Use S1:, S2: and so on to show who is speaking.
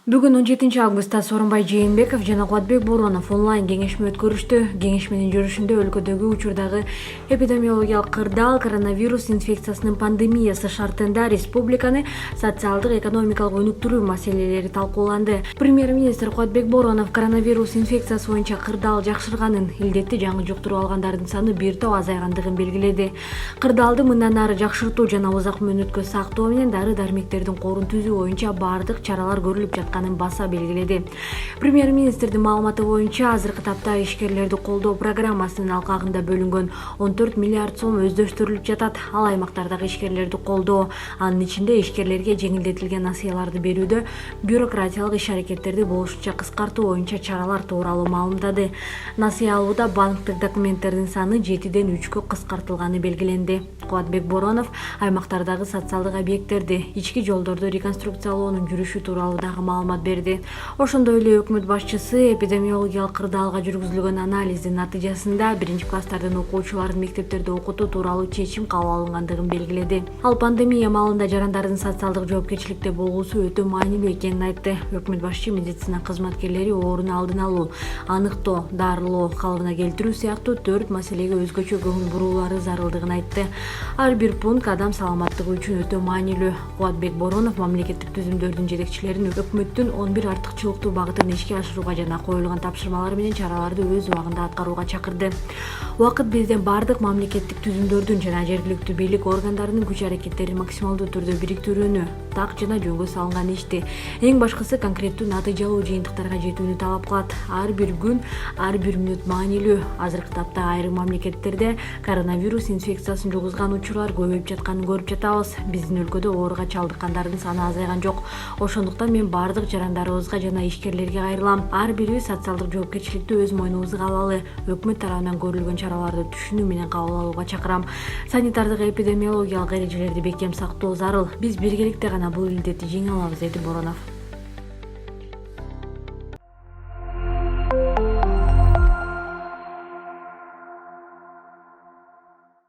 S1: Бүгүн 17 августта Сооронбай Жээнбеков жана Кубатбек Боронов онлайн кеңешме өткөрүштү. Кеңешменин жүрүшүндө өлкөдөгү учурдагы эпидемиологиялык кырдаал, коронавирус инфекциясынын пандемиясы шартында республиканы социалдык экономикалык өнүктүрүү маселелери талкууланды. Премьер-министр Кубатбек Боронов коронавирус инфекциясы боюнча кырдаал жакшырганын, илдетти жаңы жуктуруп алгандардын саны бир топ азайгандыгын белгиледи. Кырдаалды мындан ары жакшыртуу жана узак мөөнөткө сактоо менен дары-дармектердин корун түзүү боюнча бардык чаралар көрүлүп жатканын баса белгиледи. Премьер-министрдин маалыматы боюнча азыркы тапта ишкерлерди колдоо программасынын алкагында бөлүнгөн 14 миллиард сом өздөштүрүлүп жатат. Ал аймактардагы ишкерлерди колдоо, анын ичинде ишкерлерге жеңилдетилген насыяларды берүүдө бюрократиялык иш-аракеттерди болушунча кыскартуу боюнча чаралар тууралуу маалымдады. Насыя алууда банктык документтердин саны 7-ден 3-кө кыскартылганы белгиленди. Кубатбек Боронов аймактардагы социалдык объекттерди, ички жолдорду реконструкциялоонун жүрүшү тууралуу дагы маалымат берди. Ошондой эле өкмөт башчысы эпидемиологиялык кырдаалга жүргүзүлгөн анализдин натыйжасында 1-класстардын окуучуларын мектептерде окутуу тууралуу чечим кабыл алынгандыгын белгиледи. Ал пандемия маалында жарандардын социалдык жоопкерчиликте болгусу өтө маанилүү экенин айтты. Өкмөт башчы медицина кызматкерлери оорууну алдын алуу, аныктоо, дарылоо, калыбына келтирүү сыяктуу 4 маселеге өзгөчө көңүл буруулары зарылдыгын айтты. Ар бир пункт адам саламаттыгы үчүн өтө маанилүү. Кубатбек Боронов мамлекеттик түзүмдөрдүн жетекчилерин өкмөттүн 11 артыкчылыктуу багытын ишке ашырууга жана коюлган тапшырмалар менен чараларды өз убагында аткарууга чакырды. Убакыт бизден бардык мамлекеттик түзүмдөрдүн жана жергиликтүү бийлик органдарынын күч-аракеттерин максималдуу түрдө бириктирүүнү, так жана жөнгө салынган ишти, эң башкысы конкреттүү натыйжалуу жыйынтыктарга жетүүнү талап кылат. Ар бир күн, ар бир мүнөт маанилүү. Азыркы тапта айрым мамлекеттерде коронавирус инфекциясын жугузган учурлар көбөйүп жатканын көрүп жатабыз. Биздин өлкөдө ооруга чалдыккандардын саны азайган жок. Ошондуктан мен бардык жарандарыбызга жана ишкерлерге кайрылам. Ар бирибиз социалдык жоопкерчиликти өз мойнубузга алалы. Өкмөт тарабынан көрүлгөн чараларды түшүнүү менен кабыл алууга чакырам. Санитардык эпидемиологиялык эрежелерди бекем сактоо зарыл. Биз биргеликте гана бул илдетти жеңе алабыз, деди Боронов.